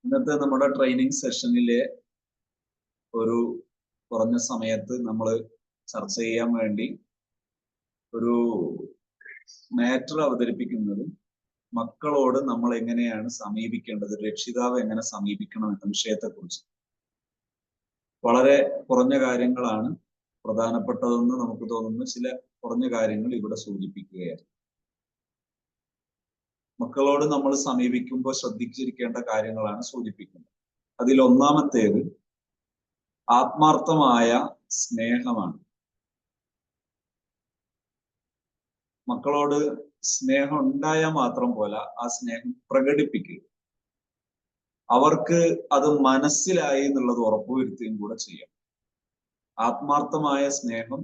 ഇന്നത്തെ നമ്മുടെ ട്രെയിനിങ് സെഷനിലെ ഒരു കുറഞ്ഞ സമയത്ത് നമ്മൾ ചർച്ച ചെയ്യാൻ വേണ്ടി ഒരു മാറ്റർ അവതരിപ്പിക്കുന്നത് മക്കളോട് നമ്മൾ എങ്ങനെയാണ് സമീപിക്കേണ്ടത്, രക്ഷിതാവ് എങ്ങനെ സമീപിക്കണം എന്ന വിഷയത്തെക്കുറിച്ച്. വളരെ കുറഞ്ഞ കാര്യങ്ങളാണ് പ്രധാനപ്പെട്ടതെന്ന് നമുക്ക് തോന്നുന്ന ചില കുറഞ്ഞ കാര്യങ്ങൾ ഇവിടെ സൂചിപ്പിക്കുകയാണ്. മക്കളോട് നമ്മൾ സമീപിക്കുമ്പോൾ ശ്രദ്ധിച്ചിരിക്കേണ്ട കാര്യങ്ങളാണ് സൂചിപ്പിക്കുന്നത്. അതിൽ ഒന്നാമത്തേത് ആത്മാർത്ഥമായ സ്നേഹമാണ്. മക്കളോട് സ്നേഹം ഉണ്ടായാൽ മാത്രം പോലെ ആ സ്നേഹം പ്രകടിപ്പിക്കുക. അവർക്ക് അത് മനസ്സിലായി എന്നുള്ളത് ഉറപ്പുവരുത്തുകയും കൂടെ ചെയ്യണം. ആത്മാർത്ഥമായ സ്നേഹം,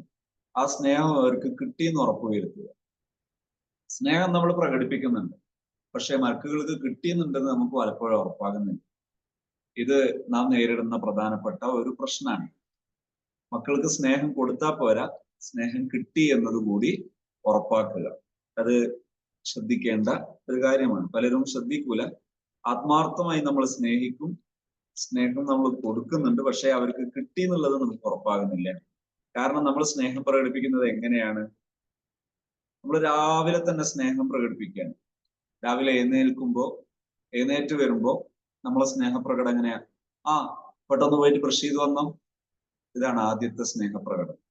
ആ സ്നേഹം അവർക്ക് കിട്ടിയെന്ന് ഉറപ്പുവരുത്തുക. സ്നേഹം നമ്മൾ പ്രകടിപ്പിക്കുന്നുണ്ട്, പക്ഷെ മക്കൾക്ക് കിട്ടിയെന്നുണ്ടെന്ന് നമുക്ക് പലപ്പോഴും ഉറപ്പാകുന്നില്ല. ഇത് നാം നേരിടുന്ന പ്രധാനപ്പെട്ട ഒരു പ്രശ്നമാണ്. മക്കൾക്ക് സ്നേഹം കൊടുത്താൽ പോരാ, സ്നേഹം കിട്ടി എന്നതുകൂടി ഉറപ്പാക്കുക. അത് ശ്രദ്ധിക്കേണ്ട ഒരു കാര്യമാണ്. പലരും ശ്രദ്ധിക്കൂല. ആത്മാർത്ഥമായി നമ്മൾ സ്നേഹിക്കും, സ്നേഹം നമ്മൾ കൊടുക്കുന്നുണ്ട്, പക്ഷെ അവർക്ക് കിട്ടി എന്നുള്ളത് നമുക്ക് ഉറപ്പാകുന്നില്ല. കാരണം നമ്മൾ സ്നേഹം പ്രകടിപ്പിക്കുന്നത് എങ്ങനെയാണ്? നമ്മൾ രാവിലെ തന്നെ സ്നേഹം പ്രകടിപ്പിക്കുകയാണ്. രാവിലെ എഴുന്നേറ്റ് വരുമ്പോ നമ്മളെ സ്നേഹപ്രകടനം എങ്ങനെയാ? പെട്ടെന്ന് പോയിട്ട് ബ്രഷ് ചെയ്ത് വന്നോ. ഇതാണ് ആദ്യത്തെ സ്നേഹപ്രകടനം.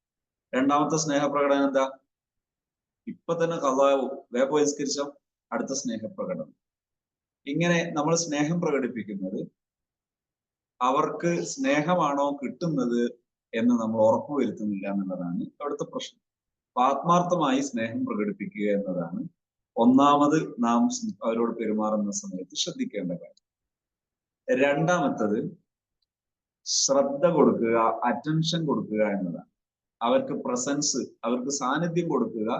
രണ്ടാമത്തെ സ്നേഹപ്രകടനം എന്താ? ഇപ്പൊ തന്നെ കള്ളാവും, വേഗം നിസ്കരിച്ചോ. അടുത്ത സ്നേഹപ്രകടനം. ഇങ്ങനെ നമ്മൾ സ്നേഹം പ്രകടിപ്പിക്കുന്നത് അവർക്ക് സ്നേഹമാണോ കിട്ടുന്നത് എന്ന് നമ്മൾ ഉറപ്പുവരുത്തുന്നില്ല എന്നുള്ളതാണ് അവിടുത്തെ പ്രശ്നം. ആത്മാർത്ഥമായി സ്നേഹം പ്രകടിപ്പിക്കുക എന്നതാണ് ഒന്നാമത് നാം അവരോട് പെരുമാറുന്ന സമയത്ത് ശ്രദ്ധിക്കേണ്ട കാര്യം. രണ്ടാമത്തത് ശ്രദ്ധ കൊടുക്കുക, അറ്റൻഷൻ കൊടുക്കുക എന്നതാണ്. അവർക്ക് പ്രസൻസ്, അവർക്ക് സാന്നിധ്യം കൊടുക്കുക,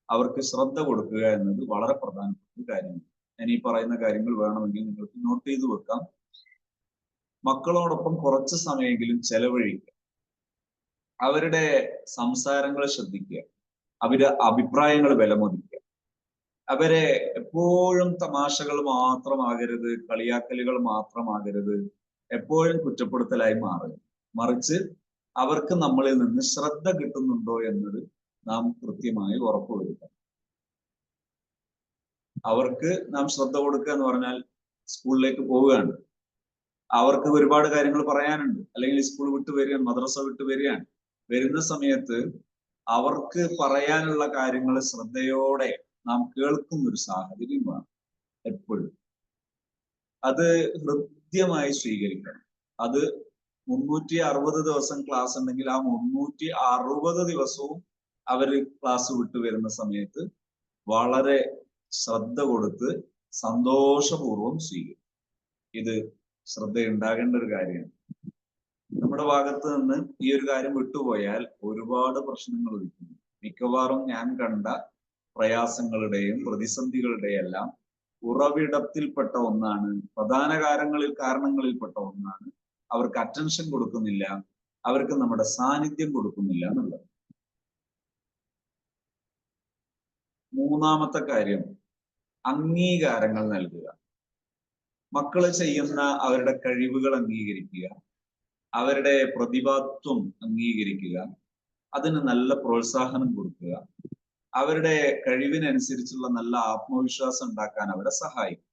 അവർക്ക് ശ്രദ്ധ കൊടുക്കുക എന്നത് വളരെ പ്രധാനപ്പെട്ട ഒരു കാര്യമാണ്. ഞാൻ ഈ പറയുന്ന കാര്യങ്ങൾ വേണമെങ്കിൽ നിങ്ങൾക്ക് നോട്ട് ചെയ്ത് വെക്കാം. മക്കളോടൊപ്പം കുറച്ച് സമയമെങ്കിലും ചെലവഴിക്കുക. അവരുടെ സംസാരങ്ങൾ ശ്രദ്ധിക്കുക, അവരുടെ അഭിപ്രായങ്ങൾ വിലമതിക്കുക. അവരെ എപ്പോഴും തമാശകൾ മാത്രമാകരുത്, കളിയാക്കലുകൾ മാത്രമാകരുത്, എപ്പോഴും കുറ്റപ്പെടുത്തലായി മാറരുത്. മറിച്ച് അവർക്ക് നമ്മളിൽ നിന്ന് ശ്രദ്ധ കിട്ടുന്നുണ്ടോ എന്നത് നാം കൃത്യമായി ഉറപ്പുവരുത്തണം. അവർക്ക് നാം ശ്രദ്ധ കൊടുക്കുക എന്ന് പറഞ്ഞാൽ സ്കൂളിലേക്ക് പോവുകയാണ്, അവർക്ക് ഒരുപാട് കാര്യങ്ങൾ പറയാനുണ്ട്, അല്ലെങ്കിൽ സ്കൂൾ വിട്ട് വരികയാണ്, മദ്രസ വിട്ട് വരികയാണ്. വരുന്ന സമയത്ത് അവർക്ക് പറയാനുള്ള കാര്യങ്ങൾ ശ്രദ്ധയോടെ നാം കേൾക്കുന്ന ഒരു സാഹചര്യം വേണം എപ്പോഴും. അത് ഹൃദ്യമായി സ്വീകരിക്കണം. അത് 360 ദിവസം ക്ലാസ് ഉണ്ടെങ്കിൽ ആ 360 ദിവസവും അവര് ക്ലാസ് വിട്ടു വരുന്ന സമയത്ത് വളരെ ശ്രദ്ധ കൊടുത്ത് സന്തോഷപൂർവം സ്വീകരിക്കും. ഇത് ശ്രദ്ധയുണ്ടാകേണ്ട ഒരു കാര്യമാണ്. നമ്മുടെ ഭാഗത്ത് നിന്ന് ഈ ഒരു കാര്യം വിട്ടുപോയാൽ ഒരുപാട് പ്രശ്നങ്ങൾ ഒഴിക്കുന്നു. മിക്കവാറും ഞാൻ കണ്ട പ്രയാസങ്ങളുടെയും പ്രതിസന്ധികളുടെയും എല്ലാം ഉറവിടത്തിൽപ്പെട്ട ഒന്നാണ്, പ്രധാന കാരണങ്ങളിൽപ്പെട്ട ഒന്നാണ് അവർക്ക് അറ്റൻഷൻ കൊടുക്കുന്നില്ല, അവർക്ക് നമ്മുടെ സാന്നിധ്യം കൊടുക്കുന്നില്ല എന്നുള്ളത്. മൂന്നാമത്തെ കാര്യം അംഗീകാരങ്ങൾ നൽകുക. മക്കള് ചെയ്യുന്ന അവരുടെ കഴിവുകൾ അംഗീകരിക്കുക, അവരുടെ പ്രതിഭാത്വം അംഗീകരിക്കുക, അതിന് നല്ല പ്രോത്സാഹനം കൊടുക്കുക, അവരുടെ കഴിവിനനുസരിച്ചുള്ള നല്ല ആത്മവിശ്വാസം ഉണ്ടാക്കാൻ അവരെ സഹായിക്കും.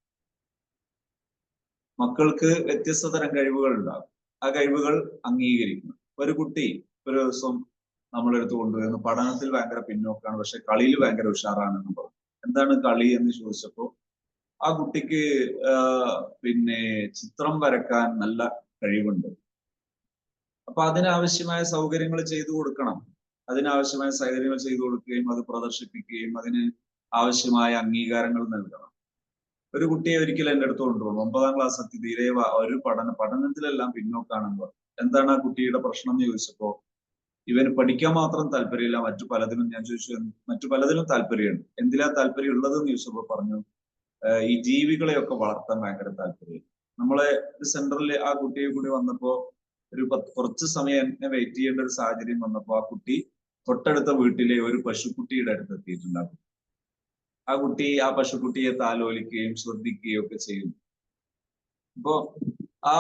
മക്കൾക്ക് വ്യത്യസ്ത തരം കഴിവുകൾ ഉണ്ടാകും. ആ കഴിവുകൾ അംഗീകരിക്കണം. ഒരു കുട്ടി ഒരു ദിവസം നമ്മളെടുത്ത് കൊണ്ടുവരുന്നു, പഠനത്തിൽ ഭയങ്കര പിന്നോക്കാണ്, പക്ഷെ കളിയിൽ ഭയങ്കര ഉഷാറാണെന്ന് പറഞ്ഞു. എന്താണ് കളി എന്ന് ചോദിച്ചപ്പോ ആ കുട്ടിക്ക് ചിത്രം വരക്കാൻ നല്ല കഴിവുണ്ട്. അപ്പൊ അതിനാവശ്യമായ സൗകര്യങ്ങൾ ചെയ്തു കൊടുക്കണം. അതിനാവശ്യമായ സൗകര്യങ്ങൾ ചെയ്തു കൊടുക്കുകയും അത് പ്രദർശിപ്പിക്കുകയും അതിന് ആവശ്യമായ അംഗീകാരങ്ങൾ നൽകണം. ഒരു കുട്ടിയെ ഒരിക്കലും എൻ്റെ അടുത്ത് കൊണ്ടുപോകും, 9ാം ക്ലാസ് എത്തി തീരെ ഒരു പഠനത്തിലെല്ലാം പിന്നോക്കാണെന്ന്. എന്താണ് ആ കുട്ടിയുടെ പ്രശ്നം എന്ന് ചോദിച്ചപ്പോ ഇവന് പഠിക്കാൻ മാത്രം താല്പര്യമില്ല, ഞാൻ ചോദിച്ചു മറ്റു പലതിലും താല്പര്യമുണ്ട്. എന്തിലാ താല്പര്യം ഉള്ളതെന്ന് ചോദിച്ചപ്പോ പറഞ്ഞു ഈ ജീവികളെയൊക്കെ വളർത്താൻ ഭയങ്കര താല്പര്യം. നമ്മളെ സെന്ററിൽ ആ കുട്ടിയെ കൂടി വന്നപ്പോ കുറച്ച് സമയം എന്നെ വെയിറ്റ് ചെയ്യേണ്ട ഒരു സാഹചര്യം വന്നപ്പോ ആ കുട്ടി തൊട്ടടുത്ത വീട്ടിലെ ഒരു പശുക്കുട്ടിയുടെ അടുത്ത് എത്തിയിട്ടുണ്ടാകും. ആ കുട്ടി ആ പശുക്കുട്ടിയെ താലോലിക്കുകയും ശ്രദ്ധിക്കുകയും ഒക്കെ ചെയ്യും. അപ്പോ ആ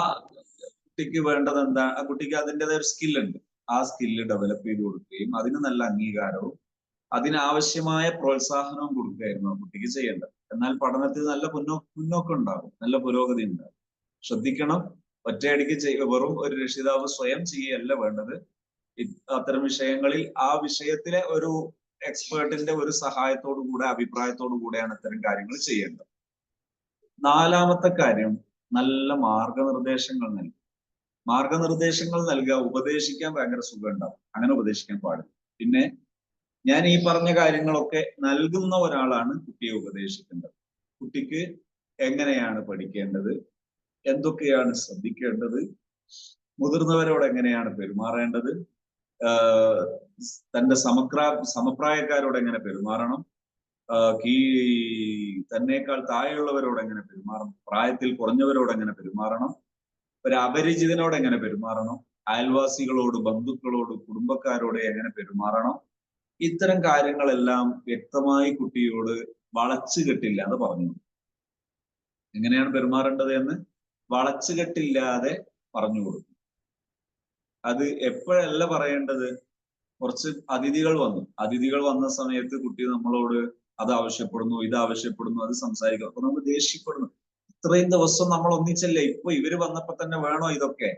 കുട്ടിക്ക് വേണ്ടത് എന്താ, ആ കുട്ടിക്ക് അതിൻ്റെതായ ഒരു സ്കില്ലുണ്ട്. ആ സ്കില്ല് ഡെവലപ്പ് ചെയ്ത് കൊടുക്കുകയും അതിന് നല്ല അംഗീകാരവും അതിനാവശ്യമായ പ്രോത്സാഹനവും കൊടുക്കുകയായിരുന്നു ആ കുട്ടിക്ക് ചെയ്യേണ്ടത്. എന്നാൽ പഠനത്തിൽ നല്ല മുന്നോക്കം ഉണ്ടാകും, നല്ല പുരോഗതി ഉണ്ടാകും. ശ്രദ്ധിക്കണം, ഒറ്റയടിക്ക് വെറും ഒരു രക്ഷിതാവ് സ്വയം ചെയ്യുകയല്ല വേണ്ടത്. അത്തരം വിഷയങ്ങളിൽ ആ വിഷയത്തിലെ ഒരു എക്സ്പേർട്ടിന്റെ ഒരു സഹായത്തോടു കൂടെ, അഭിപ്രായത്തോടു കൂടെയാണ് ഇത്തരം കാര്യങ്ങൾ ചെയ്യേണ്ടത്. നാലാമത്തെ കാര്യം, നല്ല മാർഗനിർദ്ദേശങ്ങൾ നൽകുക. മാർഗനിർദ്ദേശങ്ങൾ നൽകുക, ഉപദേശിക്കാൻ ഭയങ്കര സുഖം ഉണ്ടാവും, അങ്ങനെ ഉപദേശിക്കാൻ പാടില്ല. പിന്നെ ഞാൻ ഈ പറഞ്ഞ കാര്യങ്ങളൊക്കെ നൽകുന്ന ഒരാളാണ് കുട്ടിയെ ഉപദേശിക്കേണ്ടത്. കുട്ടിക്ക് എങ്ങനെയാണ് പഠിക്കേണ്ടത്, എന്തൊക്കെയാണ് ശ്രദ്ധിക്കേണ്ടത്, മുതിർന്നവരോട് എങ്ങനെയാണ് പെരുമാറേണ്ടത്, തന്റെ സമപ്രായക്കാരോട് എങ്ങനെ പെരുമാറണം, തന്നേക്കാൾ താഴെയുള്ളവരോട് എങ്ങനെ പെരുമാറണം, പ്രായത്തിൽ കുറഞ്ഞവരോട് എങ്ങനെ പെരുമാറണം, ഒരു അപരിചിതനോട് എങ്ങനെ പെരുമാറണം, അയൽവാസികളോട്, ബന്ധുക്കളോട്, കുടുംബക്കാരോട് എങ്ങനെ പെരുമാറണം, ഇത്തരം കാര്യങ്ങളെല്ലാം വ്യക്തമായി കുട്ടിയോട് വളച്ചുകെട്ടില്ലാതെ പറഞ്ഞു. എങ്ങനെയാണ് പെരുമാറേണ്ടത് എന്ന് വളച്ചുകെട്ടില്ലാതെ പറഞ്ഞു കൊടുക്കും. അത് എപ്പോഴല്ല പറയേണ്ടത്, കുറച്ച് അതിഥികൾ വന്ന സമയത്ത് കുട്ടി നമ്മളോട് അത് ആവശ്യപ്പെടുന്നു, ഇത് ആവശ്യപ്പെടുന്നു, അത് സംസാരിക്കുന്നു, അപ്പൊ നമുക്ക് ദേഷ്യപ്പെടുന്നു. ഇത്രയും ദിവസം നമ്മൾ ഒന്നിച്ചല്ലേ, ഇപ്പൊ ഇവര് വന്നപ്പോ തന്നെ വേണോ ഇതൊക്കെ?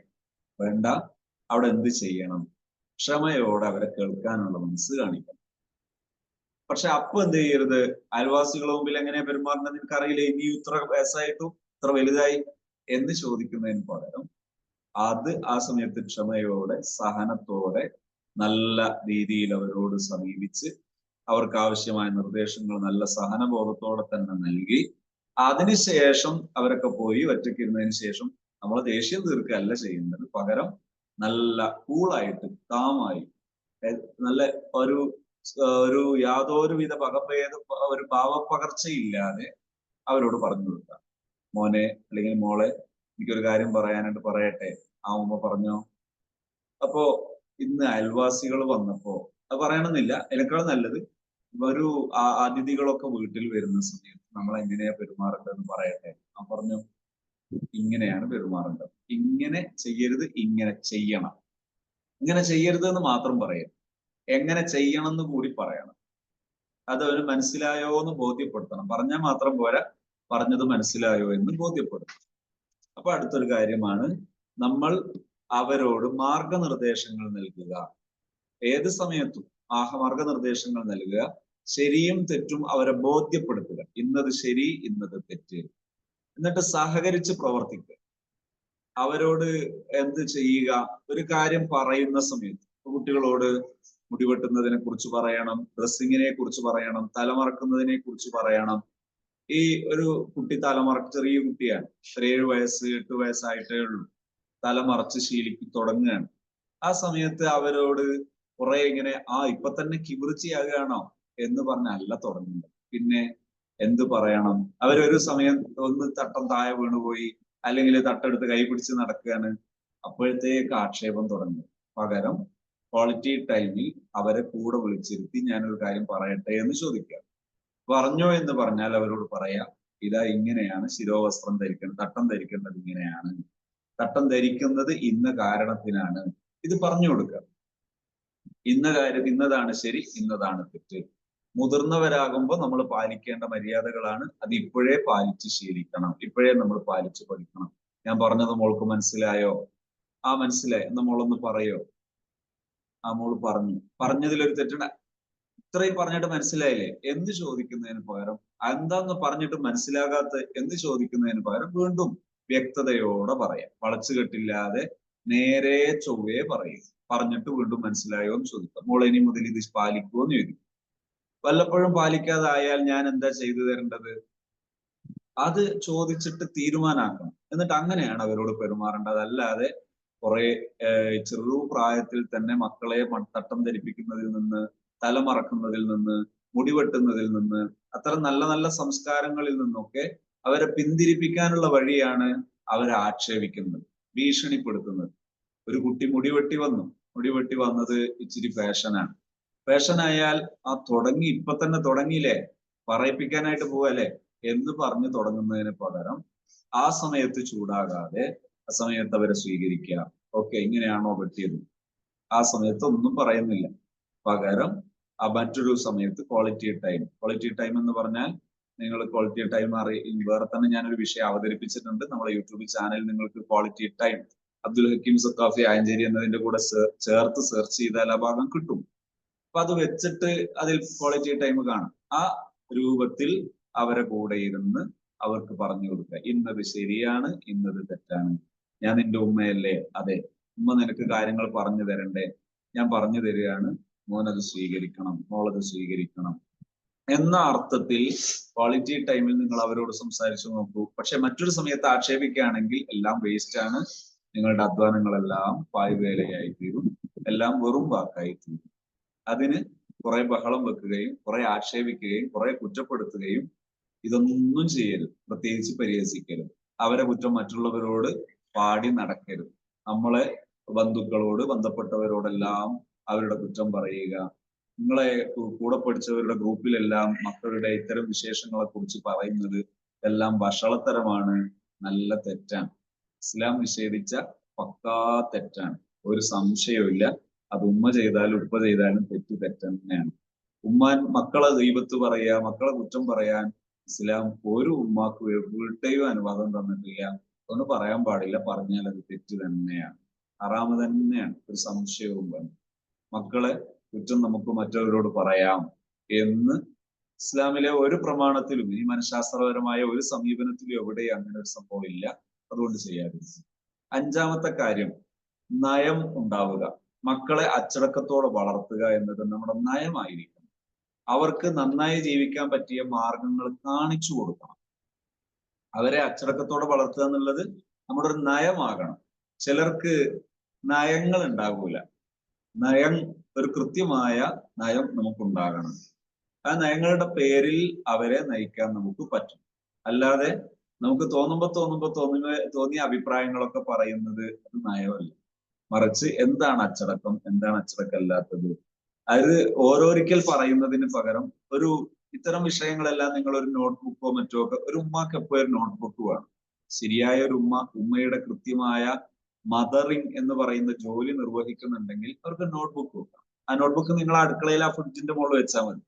വേണ്ട. അവിടെ എന്ത് ചെയ്യണം? ക്ഷമയോടെ അവരെ കേൾക്കാനുള്ള മനസ്സ് കാണിക്കണം. പക്ഷെ അപ്പൊ എന്ത് ചെയ്യരുത്, അയൽവാസികളുടെ മുമ്പിൽ എങ്ങനെ പെരുമാറുന്നത് എനിക്കറിയില്ല, ഇനി ഇത്ര വയസ്സായിട്ടും ഇത്ര വലുതായി എന്ന് ചോദിക്കുന്നതിന് പകരം അത് ആ സമയത്ത് ക്ഷമയോടെ, സഹനത്തോടെ, നല്ല രീതിയിൽ അവരോട് സമീപിച്ച് അവർക്ക് ആവശ്യമായ നിർദ്ദേശങ്ങൾ നല്ല സഹനബോധത്തോടെ തന്നെ നൽകി അതിനുശേഷം അവരൊക്കെ പോയി ഒറ്റയ്ക്കിരുന്നതിന് ശേഷം നമ്മൾ ദേഷ്യം തീർക്കുകയല്ല ചെയ്യുന്നത്. പകരം നല്ല കൂളായിട്ട്, കാമായി, നല്ല ഒരു ഒരു യാതൊരുവിധ ഒരു ഭാവപ്പകർച്ചയില്ലാതെ അവരോട് പറഞ്ഞു കൊടുക്കുക. മോനെ അല്ലെങ്കിൽ മോളെ, എനിക്കൊരു കാര്യം പറയാനായിട്ട് പറയട്ടെ. ആ ഉമ്മ പറഞ്ഞോ. അപ്പോ ഇന്ന് അയൽവാസികൾ വന്നപ്പോ, അത് പറയണമെന്നില്ല, അതിനേക്കാൾ നല്ലത് ഒരു അതിഥികളൊക്കെ വീട്ടിൽ വരുന്ന സമയത്ത് നമ്മൾ എങ്ങനെയാ പെരുമാറേണ്ടതെന്ന് പറയട്ടെ. ആ പറഞ്ഞു, ഇങ്ങനെയാണ് പെരുമാറേണ്ടത്, ഇങ്ങനെ ചെയ്യരുത്, ഇങ്ങനെ ചെയ്യണം. ഇങ്ങനെ ചെയ്യരുത് എന്ന് മാത്രം പറയരുത്, എങ്ങനെ ചെയ്യണം എന്ന് കൂടി പറയണം. അത് അവന് മനസ്സിലായോ എന്ന് ബോധ്യപ്പെടുത്തണം. പറഞ്ഞാൽ മാത്രം പോരാ, പറഞ്ഞത് മനസ്സിലായോ എന്ന് ബോധ്യപ്പെടുത്തണം. അപ്പൊ അടുത്തൊരു കാര്യമാണ്, നമ്മൾ അവരോട് മാർഗനിർദ്ദേശങ്ങൾ നൽകുക. ഏത് സമയത്തും മാർഗനിർദ്ദേശങ്ങൾ നൽകുക, ശരിയും തെറ്റും അവരെ ബോധ്യപ്പെടുത്തുക. ഇന്നത് ശരി, ഇന്നത് തെറ്റ്. എന്നിട്ട് സഹകരിച്ച് പ്രവർത്തിക്കുക. അവരോട് എന്ത് ചെയ്യുക, ഒരു കാര്യം പറയുന്ന സമയത്ത് കുട്ടികളോട് മുടിവെട്ടുന്നതിനെ കുറിച്ച് പറയണം, ഡ്രസ്സിങ്ങിനെ കുറിച്ച് പറയണം, തലമറക്കുന്നതിനെ കുറിച്ച് പറയണം. ഈ ഒരു കുട്ടി ചെറിയ കുട്ടിയാണ്, 7 വയസ്സ് 8 വയസ്സായിട്ടേ ഉള്ളൂ, തലമറച്ച് തുടങ്ങുകയാണ്. ആ സമയത്ത് അവരോട് കുറെ ഇങ്ങനെ ഇപ്പൊ തന്നെ കിബിർച്ചയാകുകയാണോ എന്ന് പറഞ്ഞല്ല തുടങ്ങുന്നത്. പിന്നെ എന്ത് പറയണം? അവരൊരു സമയം ഒന്ന് തട്ടം താഴെ വീണുപോയി, അല്ലെങ്കിൽ തട്ടെടുത്ത് കൈ പിടിച്ച് നടക്കുകയാണ്, അപ്പോഴത്തേക്ക് ആക്ഷേപം തുടങ്ങി. പകരം ക്വാളിറ്റി ടൈമിൽ അവരെ കൂടെ വിളിച്ചിരുത്തി ഞാനൊരു കാര്യം പറയട്ടെ എന്ന് ചോദിക്കുക. പറഞ്ഞോ എന്ന് പറഞ്ഞാൽ അവരോട് പറയാം, ഇതാ ഇങ്ങനെയാണ് ശിരോവസ്ത്രം ധരിക്കേണ്ടത്, തട്ടം ധരിക്കേണ്ടത് ഇങ്ങനെയാണ്, തട്ടം ധരിക്കുന്നത് ഇന്ന കാരണത്തിനാണ്, ഇത് പറഞ്ഞു കൊടുക്കുക. ഇന്നതാണ് ശരി, ഇന്നതാണ് തെറ്റ്. മുതിർന്നവരാകുമ്പോൾ നമ്മൾ പാലിക്കേണ്ട മര്യാദകളാണ്, അത് ഇപ്പോഴേ പാലിച്ച് ശീലിക്കണം, ഇപ്പോഴേ നമ്മൾ പാലിച്ച് പഠിക്കണം. ഞാൻ പറഞ്ഞത് മോൾക്ക് മനസ്സിലായോ? മനസ്സിലായി, എന്നാ മോളൊന്ന് പറയോ? മോള് പറഞ്ഞതിലൊരു തെറ്റുണ്ട്, ഇത്രയും പറഞ്ഞിട്ട് മനസ്സിലായില്ലേ എന്ന് ചോദിക്കുന്നതിന് പകരം, എന്താന്ന് പറഞ്ഞിട്ട് മനസ്സിലാകാത്ത എന്ന് ചോദിക്കുന്നതിന് പകരം വീണ്ടും വ്യക്തതയോടെ പറയാം, വളച്ചുകെട്ടില്ലാതെ നേരെ ചൊവ്വേ പറയും. പറഞ്ഞിട്ട് വീണ്ടും മനസ്സിലായോ എന്ന് ചോദിക്കാം. മോളെ ഇനി മുതൽ ഇത് പാലിക്കുമോ എന്ന് ചോദിക്കും. വല്ലപ്പോഴും പാലിക്കാതായാൽ ഞാൻ എന്താ ചെയ്തു തരേണ്ടത്? അത് ചോദിച്ചിട്ട് തീരുമാനാക്കണം. എന്നിട്ട് അങ്ങനെയാണ് അവരോട് പെരുമാറേണ്ടത്. അല്ലാതെ കുറെ ചെറു പ്രായത്തിൽ തന്നെ മക്കളെ തട്ടം ധരിപ്പിക്കുന്നതിൽ നിന്ന്, തലമറക്കുന്നതിൽ നിന്ന്, മുടിവെട്ടുന്നതിൽ നിന്ന്, അത്തരം നല്ല നല്ല സംസ്കാരങ്ങളിൽ നിന്നൊക്കെ അവരെ പിന്തിരിപ്പിക്കാനുള്ള വഴിയാണ് അവരെ ആക്ഷേപിക്കുന്നത്, ഭീഷണിപ്പെടുത്തുന്നത്. ഒരു കുട്ടി മുടിവെട്ടി വന്നത് ഇച്ചിരി ഫാഷനാണ്. ഫാഷനായാൽ ഇപ്പൊ തന്നെ തുടങ്ങിയില്ലേ, പറയിപ്പിക്കാനായിട്ട് പോവല്ലേ എന്ന് പറഞ്ഞ് തുടങ്ങുന്നതിന് പകരം ആ സമയത്ത് ചൂടാകാതെ ആ സമയത്ത് അവരെ സ്വീകരിക്കുക. ഓക്കെ, ഇങ്ങനെയാണോ പറ്റിയത്? ആ സമയത്ത് ഒന്നും പറയുന്നില്ല. പകരം മറ്റൊരു സമയത്ത് ക്വാളിറ്റി ടൈം എന്ന് പറഞ്ഞാൽ, നിങ്ങൾ ക്വാളിറ്റി ടൈം വേറെ തന്നെ ഞാനൊരു വിഷയം അവതരിപ്പിച്ചിട്ടുണ്ട് നമ്മുടെ യൂട്യൂബ് ചാനലിൽ. നിങ്ങൾക്ക് ക്വാളിറ്റി ടൈം അബ്ദുൽ ഹക്കീം സഖാഫി ആയഞ്ചേരി എന്നതിന്റെ കൂടെ ചേർത്ത് സെർച്ച് ചെയ്താൽ ആ ഭാഗം കിട്ടും. അപ്പൊ അത് വെച്ചിട്ട് അതിൽ ക്വാളിറ്റി ടൈം കാണും. ആ രൂപത്തിൽ അവരെ കൂടെ ഇരുന്ന് അവർക്ക് പറഞ്ഞു കൊടുക്കുക, ഇന്നത് ശരിയാണ്, ഇന്നത് തെറ്റാണ്. ഞാൻ നിന്റെ ഉമ്മയല്ലേ? അതെ. ഉമ്മ നിനക്ക് കാര്യങ്ങൾ പറഞ്ഞു തരണ്ടേ? ഞാൻ പറഞ്ഞു തരികയാണ്, മോനത് സ്വീകരിക്കണം, മോളത് സ്വീകരിക്കണം എന്ന അർത്ഥത്തിൽ ക്വാളിറ്റി ടൈമിൽ നിങ്ങൾ അവരോട് സംസാരിച്ചു നോക്കൂ. പക്ഷെ മറ്റൊരു സമയത്ത് ആക്ഷേപിക്കുകയാണെങ്കിൽ എല്ലാം വേസ്റ്റ് ആണ്, നിങ്ങളുടെ അധ്വാനങ്ങളെല്ലാം പായ്വേലയായി തീരും, എല്ലാം വെറും വാക്കായി തീരും. അതിന് കുറെ ബഹളം വെക്കുകയും കുറെ ആക്ഷേപിക്കുകയും കുറെ കുറ്റപ്പെടുത്തുകയും ഇതൊന്നും ചെയ്യരുത്. പ്രത്യേകിച്ച് പരിഹസിക്കരുത്. അവരെ കുറ്റം മറ്റുള്ളവരോട് പാടി നടക്കരുത്. നമ്മളെ ബന്ധുക്കളോട് ബന്ധപ്പെട്ടവരോടെല്ലാം അവരുടെ കുറ്റം പറയുക. നിങ്ങളെ കൂടെ പഠിച്ചവരുടെ ഗ്രൂപ്പിലെല്ലാം മക്കളുടെ ഇത്തരം വിശേഷങ്ങളെ കുറിച്ച് പറയുന്നത് എല്ലാം വഷളത്തരമാണ്, നല്ല തെറ്റാണ്. ഇസ്ലാം നിഷേധിച്ച പക്കാ തെറ്റാണ്, ഒരു സംശയവും. അത് ഉമ്മ ചെയ്താലും ഉപ്പ ചെയ്താലും തെറ്റ് തന്നെയാണ്. മക്കളെ ഗീബത്ത് പറയാ, മക്കളെ കുറ്റം പറയാൻ ഇസ്ലാം ഒരു ഉമ്മാക്ക് എവിടെയും അനുവാദം തന്നിട്ടില്ല. ഒന്ന് പറയാൻ പാടില്ല, പറഞ്ഞാൽ അത് തെറ്റ് തന്നെയാണ്, ഹറാമ് തന്നെയാണ്, ഒരു സംശയവും വേണം. മക്കളെ കുറ്റം നമുക്ക് മറ്റവരോട് പറയാം എന്ന് ഇസ്ലാമിലെ ഒരു പ്രമാണത്തിലും ഈ മനഃശാസ്ത്രപരമായ ഒരു സമീപനത്തിലും എവിടെയും അങ്ങനെ ഒരു സംഭവം ഇല്ല. അതുകൊണ്ട് ചെയ്യാതിരിക്കും. അഞ്ചാമത്തെ കാര്യം, നയം ഉണ്ടാവുക. മക്കളെ അച്ചടക്കത്തോടെ വളർത്തുക എന്നത് നമ്മുടെ നയമായിരിക്കണം. അവർക്ക് നന്നായി ജീവിക്കാൻ പറ്റിയ മാർഗങ്ങൾ കാണിച്ചു കൊടുക്കണം. അവരെ അച്ചടക്കത്തോടെ വളർത്തുക എന്നുള്ളത് നമ്മുടെ ഒരു നയമാകണം. ചിലർക്ക് നയങ്ങൾ ഉണ്ടാകൂല. ഒരു കൃത്യമായ നയം നമുക്കുണ്ടാകണം. ആ നയങ്ങളുടെ പേരിൽ അവരെ നയിക്കാൻ നമുക്ക് പറ്റും. അല്ലാതെ നമുക്ക് തോന്നിയ അഭിപ്രായങ്ങളൊക്കെ പറയുന്നത് അത് നയമല്ല. മറിച്ച് എന്താണ് അച്ചടക്കം, എന്താണ് അച്ചടക്കമല്ലാത്തത്, അത് ഓരോരിക്കൽ പറയുന്നതിന് പകരം ഇത്തരം വിഷയങ്ങളെല്ലാം നിങ്ങൾ ഒരു നോട്ട്ബുക്കോ മറ്റോ ഒക്കെ, ഒരു ഉമ്മക്ക് എപ്പോഴും ഒരു നോട്ട്ബുക്ക് വേണം. ശരിയായ ഒരു ഉമ്മയുടെ കൃത്യമായ മദറിങ് എന്ന് പറയുന്ന ജോലി നിർവഹിക്കുന്നുണ്ടെങ്കിൽ അവർക്ക് നോട്ട്ബുക്ക് വെക്കാം. ആ നോട്ട്ബുക്ക് നിങ്ങൾ ആ അടുക്കളയിലെ ആ ഫ്രിഡ്ജിന്റെ മുകളിൽ വെച്ചാൽ മതി,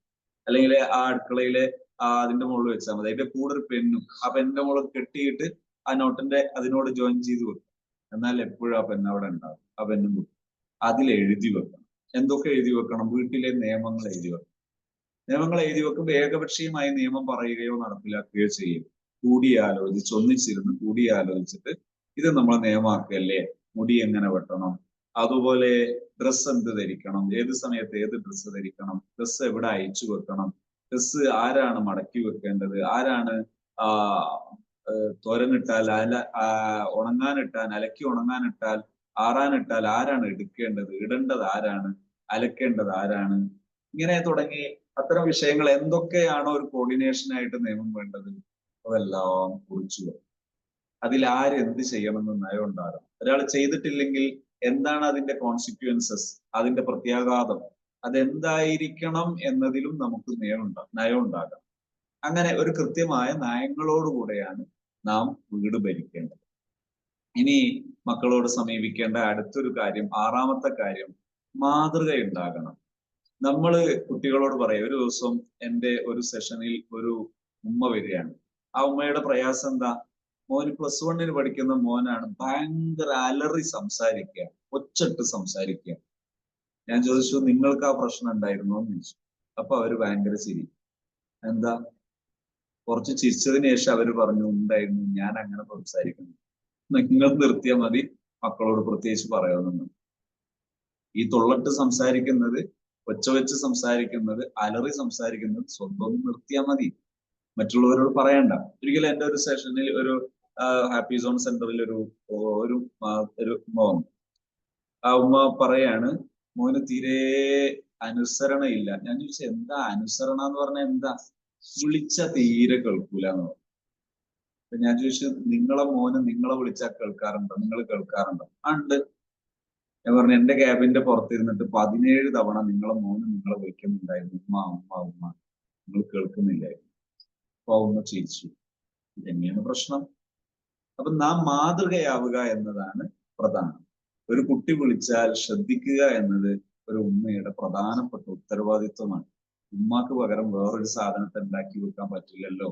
അല്ലെങ്കിൽ ആ അടുക്കളയിലെ അതിന്റെ മുകളിൽ വെച്ചാൽ മതി. അതിന്റെ കൂടെ ഒരു പെന്നും, ആ പെന്നിന്റെ മുകളിൽ കെട്ടിയിട്ട് ആ അതിനോട് ജോയിൻ ചെയ്ത് വെക്കും. എന്നാൽ എപ്പോഴും ആ പെണ്ണ് അവിടെ ഉണ്ടാവും, ആ പെന്നും വെക്കും. അതിൽ എഴുതി വെക്കണം. എന്തൊക്കെ എഴുതി വെക്കണം? വീട്ടിലെ നിയമങ്ങൾ എഴുതി വെക്കണം. നിയമങ്ങൾ എഴുതി വെക്കുമ്പോൾ ഏകപക്ഷീയമായി നിയമം പറയുകയോ നടപ്പിലാക്കുകയോ ചെയ്യും. ഒന്നിച്ചിരുന്ന് കൂടിയാലോചിച്ചിട്ട് ഇത് നമ്മൾ നിയമമാക്കല്ലേ, മുടി എങ്ങനെ വെട്ടണം, അതുപോലെ ഡ്രസ്സ് എന്ത് ധരിക്കണം, ഏത് സമയത്ത് ഏത് ഡ്രസ്സ് ധരിക്കണം, ഡ്രസ്സ് എവിടെ അയച്ചു വെക്കണം, ഡ്രസ്സ് ആരാണ് മടക്കി വെക്കേണ്ടത്, ആരാണ് തോരനിട്ടാൽ ഉണങ്ങാനിട്ടാൽ, അലക്കി ഉണങ്ങാനിട്ടാൽ, ആറാനിട്ടാൽ ആരാണ് എടുക്കേണ്ടത്, ഇടേണ്ടത് ആരാണ്, അലക്കേണ്ടത് ആരാണ്, ഇങ്ങനെ തുടങ്ങി അത്തരം വിഷയങ്ങൾ എന്തൊക്കെയാണോ ഒരു കോർഡിനേഷനായിട്ട് നിയമം വേണ്ടത് അതെല്ലാം കുറിച്ചു വരും. അതിൽ ആരെന്ത് ചെയ്യണമെന്ന് നയം ഉണ്ടാകും. ഒരാൾ ചെയ്തിട്ടില്ലെങ്കിൽ എന്താണ് അതിന്റെ കോൺസിക്വൻസസ്, അതിന്റെ പ്രത്യാഘാതം, അതെന്തായിരിക്കണം എന്നതിലും നമുക്ക് നയം ഉണ്ടാകാം. അങ്ങനെ ഒരു കൃത്യമായ നയങ്ങളോടുകൂടെയാണ് നാം വീട് ഭരിക്കേണ്ടത്. ഇനി മക്കളോട് സമീപിക്കേണ്ട അടുത്തൊരു കാര്യം, ആറാമത്തെ കാര്യം, മാതൃക ഉണ്ടാകണം. നമ്മള് കുട്ടികളോട് പറയും, ഒരു ദിവസം എൻ്റെ ഒരു സെഷനിൽ ഒരു ഉമ്മ വരികയാണ്. ആ ഉമ്മയുടെ പ്രയാസം എന്താ? മോന് +1 പഠിക്കുന്ന മോനാണ്, ഭയങ്കര അലറി സംസാരിക്കുക, ഒച്ചിട്ട് സംസാരിക്കുക. ഞാൻ ചോദിച്ചു, നിങ്ങൾക്ക് ആ പ്രശ്നം ഉണ്ടായിരുന്നോ എന്ന് ചോദിച്ചു. അപ്പൊ അവര് ഭയങ്കര ചിരി. എന്താ? കുറച്ച് ചിരിച്ചതിന് ശേഷം അവര് പറഞ്ഞു, ഉണ്ടായിരുന്നു, ഞാൻ അങ്ങനെ സംസാരിക്കുന്നു. നിങ്ങൾ നിർത്തിയാൽ മതി, മക്കളോട് പ്രത്യേകിച്ച് പറയാവുന്ന. ഈ തൊള്ളട്ട് സംസാരിക്കുന്നത്, ഒച്ച വെച്ച് സംസാരിക്കുന്നത്, അലറി സംസാരിക്കുന്നത് സ്വന്തം നിർത്തിയാൽ മതി, മറ്റുള്ളവരോട് പറയണ്ട. ഒരിക്കലും എൻ്റെ ഒരു സെഷനിൽ ഒരു ഹാപ്പി സോൺ സെന്ററിൽ ഒരു ഉമ്മ വന്നു. ആ ഉമ്മ പറയാണ്, മോന് തീരെ അനുസരണയില്ല. ഞാൻ ചോദിച്ചു, എന്താ അനുസരണ എന്ന് പറഞ്ഞാൽ എന്താ? വിളിച്ച തീരെ കേൾക്കൂല എന്ന് പറഞ്ഞു. അപ്പൊ ഞാൻ ചോദിച്ചു, മോന് നിങ്ങളെ വിളിച്ചാൽ കേൾക്കാറുണ്ടോ? നിങ്ങൾ കേൾക്കാറുണ്ടോ? ഉണ്ട്. ഞാൻ പറഞ്ഞു, എന്റെ ക്യാബിന്റെ പുറത്തിരുന്നിട്ട് 17 തവണ നിങ്ങളെ വിളിക്കുന്നുണ്ടായിരുന്നു, ഉമ്മ ഉമ്മ ഉമ്മ, നിങ്ങൾ കേൾക്കുന്നില്ലായിരുന്നു. അപ്പൊ ഉമ്മ ചിരിച്ചു. ഇതെങ്ങനെയാണ് പ്രശ്നം? അപ്പൊ നാം മാതൃകയാവുക എന്നതാണ് പ്രധാനം. ഒരു കുട്ടി വിളിച്ചാൽ ശ്രദ്ധിക്കുക എന്നത് ഒരു ഉമ്മയുടെ പ്രധാനപ്പെട്ട ഉത്തരവാദിത്വമാണ്. ഉമ്മാക്ക് പകരം വേറൊരു സാധനത്തെ ഉണ്ടാക്കി വെക്കാൻ പറ്റില്ലല്ലോ.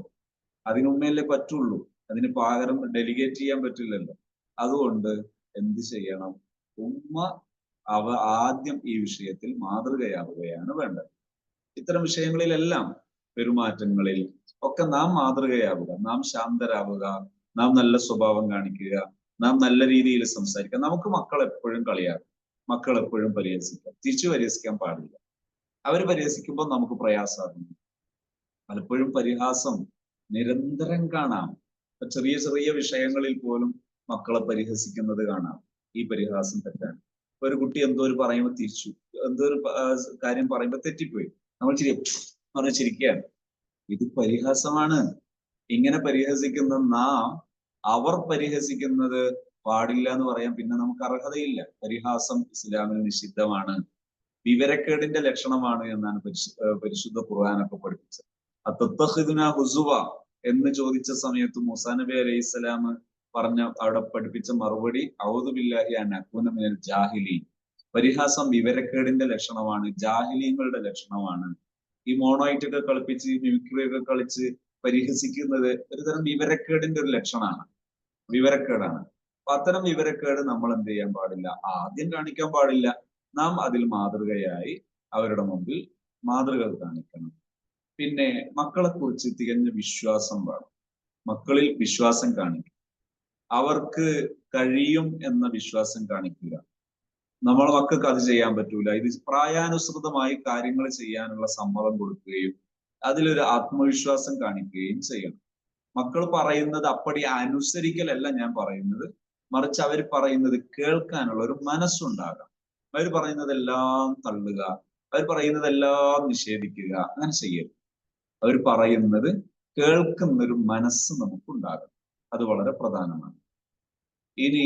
അതിന് ഉമ്മയല്ലേ പറ്റുള്ളൂ. അതിന് പകരം ഡെലിഗേറ്റ് ചെയ്യാൻ പറ്റില്ലല്ലോ. അതുകൊണ്ട് എന്ത് ചെയ്യണം? ഉമ്മ ആദ്യം ഈ വിഷയത്തിൽ മാതൃകയാവുകയാണ് വേണ്ടത്. ഇത്തരം വിഷയങ്ങളിലെല്ലാം, പെരുമാറ്റങ്ങളിൽ ഒക്കെ നാം മാതൃകയാവുക, നാം ശാന്തരാവുക, നാം നല്ല സ്വഭാവം കാണിക്കുക, നാം നല്ല രീതിയിൽ സംസാരിക്കുക. നമുക്ക് മക്കൾ എപ്പോഴും കളിയാക്കും, മക്കൾ എപ്പോഴും പരിഹസിക്കാം. തിരിച്ചു പരിഹസിക്കാൻ പാടില്ല. അവർ പരിഹസിക്കുമ്പോൾ നമുക്ക് പ്രയാസമാകുന്നു. പലപ്പോഴും പരിഹാസം നിരന്തരം കാണാം. ചെറിയ ചെറിയ വിഷയങ്ങളിൽ പോലും മക്കളെ പരിഹസിക്കുന്നത് കാണാം. ഈ പരിഹാസം തെറ്റാണ്. ഒരു കുട്ടി എന്തോ ഒരു പറയുമ്പോൾ തിരിച്ചു, എന്തോ ഒരു കാര്യം പറയുമ്പോൾ തെറ്റിപ്പോയി, നമ്മൾ പറഞ്ഞ് ചിരിക്കുകയാണ്. ഇത് പരിഹാസമാണ്. ഇങ്ങനെ പരിഹസിക്കുന്ന നാം അവർ പരിഹസിക്കുന്നത് പാടില്ല എന്ന് പറയാൻ പിന്നെ നമുക്ക് അർഹതയില്ല. പരിഹാസം ഇസ്ലാമിൽ നിഷിദ്ധമാണ്, വിവരക്കേടിന്റെ ലക്ഷണമാണ് എന്നാണ് പരിശുദ്ധ ഖുർആനൊക്കെ പഠിപ്പിച്ചത്. അത്തത്തഖിദുന ഹുസുവ എന്ന് ചോദിച്ച സമയത്ത് മൂസാ നബി അലൈഹി സ്വലാം അവിടെ പഠിപ്പിച്ച മറുപടി ഔദു ബില്ലാഹി അൻ അകൂന മിനൽ ജാഹിലീൻ. പരിഹാസം വിവരക്കേടിന്റെ ലക്ഷണമാണ്, ജാഹിലീങ്ങളുടെ ലക്ഷണമാണ്. ഈ മോണോയിറ്റൊക്കെ കളിപ്പിച്ച് മിമിക്രി ഒക്കെ കളിച്ച് പരിഹസിക്കുന്നത് ഒരുതരം വിവരക്കേടിന്റെ ഒരു ലക്ഷണമാണ്, വിവരക്കേടാണ്. അപ്പൊ അത്തരം വിവരക്കേട് നമ്മൾ എന്ത് ചെയ്യാൻ പാടില്ല? ആദ്യം കാണിക്കാൻ പാടില്ല. നാം അതിൽ മാതൃകയായി അവരുടെ മുമ്പിൽ മാതൃക കാണിക്കണം. പിന്നെ മക്കളെ കുറിച്ച് തികഞ്ഞ വിശ്വാസം വേണം. മക്കളിൽ വിശ്വാസം കാണിക്കുക, അവർക്ക് കഴിയും എന്ന വിശ്വാസം കാണിക്കുക. നമ്മളെ മക്കൾക്ക് അത് ചെയ്യാൻ പറ്റൂല, ഇത് പ്രായാനുസൃതമായി കാര്യങ്ങൾ ചെയ്യാനുള്ള സമ്മതം കൊടുക്കുകയും അതിലൊരു ആത്മവിശ്വാസം കാണിക്കുകയും ചെയ്യണം. മക്കൾ പറയുന്നത് അപ്പടി അനുസരിക്കലല്ല ഞാൻ പറയുന്നത്, മറിച്ച് അവർ പറയുന്നത് കേൾക്കാനുള്ള ഒരു മനസ്സുണ്ടാകാം. അവർ പറയുന്നതെല്ലാം തള്ളുക, അവർ പറയുന്നതെല്ലാം നിഷേധിക്കുക, അങ്ങനെ ചെയ്യരുത്. അവർ പറയുന്നത് കേൾക്കുന്നൊരു മനസ്സ് നമുക്കുണ്ടാകും. അത് വളരെ പ്രധാനമാണ്. ഇനി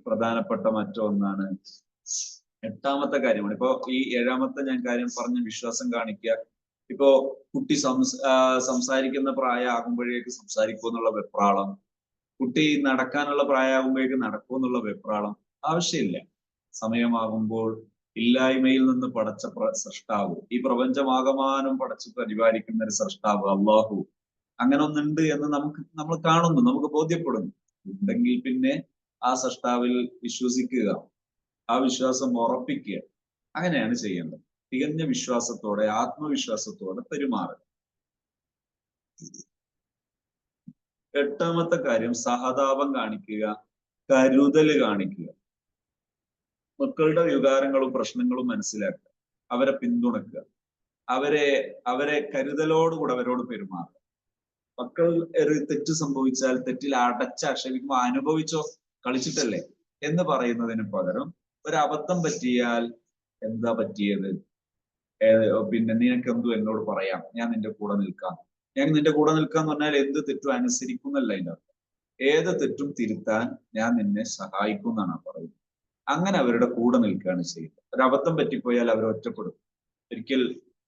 പ്രധാനപ്പെട്ട മറ്റൊന്നാണ്, എട്ടാമത്തെ കാര്യമാണ്. ഇപ്പോ ഈ ഏഴാമത്തെ ഞാൻ കാര്യം പറഞ്ഞ വിശ്വാസം കാണിക്കുക. ഇപ്പോ കുട്ടി സംസാരിക്കുന്ന പ്രായമാകുമ്പോഴേക്ക് സംസാരിക്കൂ എന്നുള്ള വെപ്രാളം, കുട്ടി നടക്കാനുള്ള പ്രായമാകുമ്പോഴേക്ക് നടക്കൂ എന്നുള്ള വെപ്രാളം ആവശ്യമില്ല. സമയമാകുമ്പോൾ ഇല്ലായ്മയിൽ നിന്ന് പടച്ച സൃഷ്ടാവ്, ഈ പ്രപഞ്ചമാകമാനം പടച്ച് പരിപാലിക്കുന്ന ഒരു സൃഷ്ടാവ് അള്ളാഹു അങ്ങനെ ഒന്നുണ്ട് എന്ന് നമ്മൾ കാണുന്നു, നമുക്ക് ബോധ്യപ്പെടുന്നു. ഉണ്ടെങ്കിൽ പിന്നെ ആ സൃഷ്ടാവിൽ വിശ്വസിക്കുക, ആ വിശ്വാസം ഉറപ്പിക്കുക. അങ്ങനെയാണ് ചെയ്യേണ്ടത്. തികഞ്ഞ വിശ്വാസത്തോടെ, ആത്മവിശ്വാസത്തോടെ പെരുമാറുക. എട്ടാമത്തെ കാര്യം സഹതാപം കാണിക്കുക, കരുതല് കാണിക്കുക. മക്കളുടെ വികാരങ്ങളും പ്രശ്നങ്ങളും മനസ്സിലാക്കുക, അവരെ പിന്തുണക്കുക, അവരെ കരുതലോടുകൂടെ അവരോട് പെരുമാറുക. മക്കൾ ഒരു തെറ്റ് സംഭവിച്ചാൽ തെറ്റിൽ അടച്ചാക്ഷേപിക്കുമ്പോൾ അനുഭവിച്ചോ, കളിച്ചിട്ടല്ലേ എന്ന് പറയുന്നതിന് പകരം ഒരു അബദ്ധം പറ്റിയാൽ എന്താ പറ്റിയത്, പിന്നെ നിനക്ക് എന്തു എന്നോട് പറയാം, ഞാൻ നിന്റെ കൂടെ നിൽക്കാം. ഞാൻ നിന്റെ കൂടെ നിൽക്കാന്ന് പറഞ്ഞാൽ എന്ത് തെറ്റും അനുസരിക്കുന്നല്ല അതിൻ്റെ അർത്ഥം. ഏത് തെറ്റും തിരുത്താൻ ഞാൻ നിന്നെ സഹായിക്കും എന്നാണ് പറയുന്നത്. അങ്ങനെ അവരുടെ കൂടെ നിൽക്കുകയാണ് ചെയ്യുന്നത്. ഒരു അബദ്ധം പറ്റിപ്പോയാൽ അവർ ഒറ്റപ്പെടും. ഒരിക്കൽ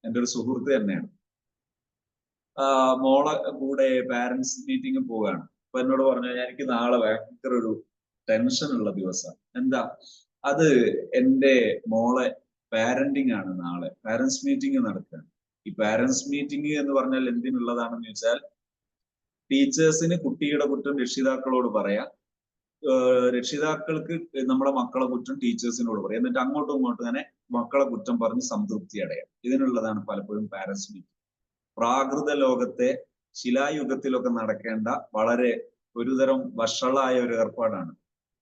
എൻ്റെ ഒരു സുഹൃത്ത് തന്നെയാണ്, മോളെ കൂടെ പാരന്റ്സ് മീറ്റിംഗ് പോവുകയാണ്. അപ്പൊ എന്നോട് പറഞ്ഞു, എനിക്ക് നാളെ ഭയങ്കര ഒരു ടെൻഷൻ ഉള്ള ദിവസമാണ്. എന്താ അത്? എൻ്റെ മോളെ പാരന്റിങ് ആണ്, നാളെ പാരന്റ്സ് മീറ്റിംഗ് നടക്കുകയാണ്. ഈ പാരന്റ്സ് മീറ്റിംഗ് എന്ന് പറഞ്ഞാൽ എന്തിനുള്ളതാണെന്ന് ചോദിച്ചാൽ, ടീച്ചേഴ്സിന് കുട്ടിയുടെ കുറ്റം രക്ഷിതാക്കളോട് പറയാം, രക്ഷിതാക്കൾക്ക് നമ്മുടെ മക്കളെ കുറ്റം ടീച്ചേഴ്സിനോട് പറയാം, എന്നിട്ട് അങ്ങോട്ടും ഇങ്ങോട്ടും തന്നെ മക്കളെ കുറ്റം പറഞ്ഞ് സംതൃപ്തി അടയാം. ഇതിനുള്ളതാണ് പലപ്പോഴും പാരന്റ്സ് മീറ്റിംഗ്. പ്രാകൃത ലോകത്തെ ശിലായുഗത്തിലൊക്കെ നടക്കേണ്ട വളരെ ഒരുതരം വഷളായ ഒരു ഏർപ്പാടാണ്.